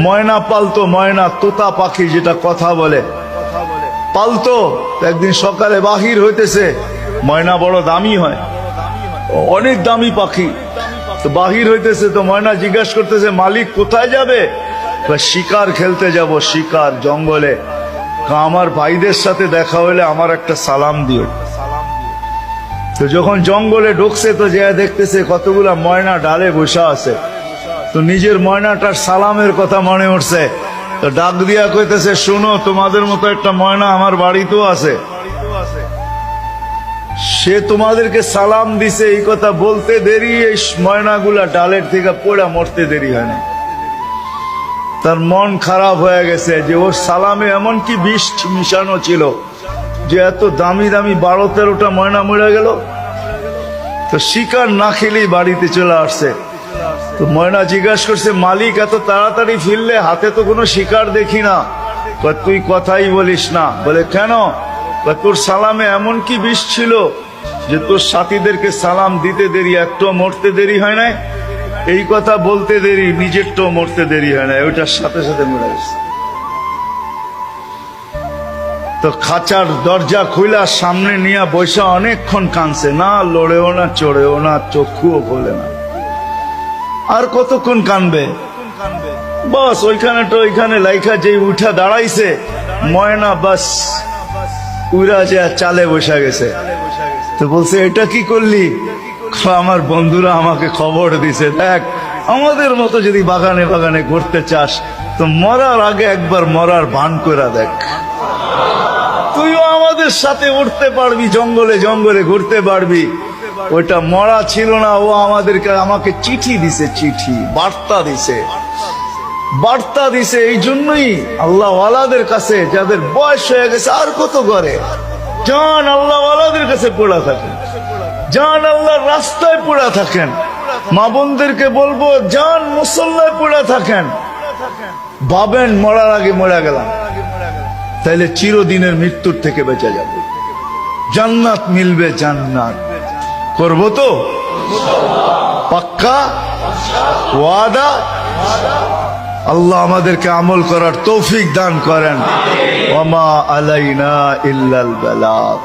ময়না পালতো, ময়না তোতা পাখি যেটা কথা বলে পালতো। একদিন সকালে বাহির হইতেছে, ময়না বড় দামি হয়, অনেক দামি পাখি। তো বাহির হইতেছে, তো ময়না জিজ্ঞাসা করতেছে মালিক কোথায় যাবে? শিকার খেলতে যাব, শিকার জঙ্গলে। আমার ভাইদের সাথে দেখা হলে আমার একটা সালাম দিও। তো যখন জঙ্গলে ঢুকছে তো যে দেখতেছে কতগুলা ময়না ডালে বসে আছে। তো নিজের ময়নাটার সালামের কথা মনে উঠছে, তো ডাক দিয়া কইতেছে শুনো, তোমাদের মতো একটা ময়না আমার বাড়িতেও আছে, সে তোমাদেরকে সালাম দিছে। এই কথা বলতে দেরি এই ময়নাগুলা ডালের থেকে পড়া মরতে দেরি হয় না। তার মন খারাপ হয়ে গেছে যে ওর সালামে এমন কি বিষ মিশানো ছিল যে এত দামি দামি 12-13টা ময়না মরে গেল। তো শিকার না খেলেই বাড়িতে চলে আসছে। তো ময়না জিজ্ঞাসা করছে মালিক এত তাড়াতাড়ি ফিরলে, হাতে তো কোনো শিকার দেখি না। তুই কথাই বলিস না। বলে কেন? তোর সালামে এমন কি বিষ ছিল যে তোর সাথীদেরকে সালাম দিতে দেরি, একটু মরতে দেরি হয় নাই। এই কথা বলতে দেরি, নিজেরটাও মরতে দেরি হয় না, ওইটার সাথে সাথে মরে গেছে। তো খাঁচার দরজা খুইলা সামনে নিয়ে বৈশা অনেকক্ষণ কাঁদছে, না লড়েও না চড়েও না, চক্ষুও খোলে না। আর কতক্ষণ কানবে? বাস ওইখানে লাইখা যে উঠা দাঁড়াইছে ময়না, বাস উড়া যে চালে বসা গেছে। তো বলছে এটা কি করলি? আমার বন্ধুরা আমাকে খবর দিছে, দেখ আমাদের মতো যদি বাগানে বাগানে ঘুরতে চাস তো মরার আগে একবার মরার ভান করে দেখ, তুইও আমাদের সাথে উঠতে পারবি, জঙ্গলে জঙ্গলে ঘুরতে পারবি। ওইটা মরা ছিল না, ও আমাকে চিঠি দিছে, চিঠি বার্তা দিছে। এই জন্যই আল্লাহ ওয়ালাদের কাছে, যাদের বয়স হয়ে গেছে আর কত করে, জান আল্লাহ ওয়ালাদের কাছে পড়া থাকেন, জান আল্লাহর রাস্তায় পড়া থাকেন। মা বোনদেরকে বলবো জান মুসল্লায় পড়া থাকেন। ভাবেন মরার আগে মরে গেলাম, তাইলে চিরদিনের মৃত্যুর থেকে বেঁচে যাব, জান্নাত মিলবে। জান্নাত করবো তো পাক্কা ওয়াদা। আল্লাহ আমাদেরকে আমল করার তৌফিক দান করেন। ওয়া মা আলাইনা ইল্লাল বালাগ।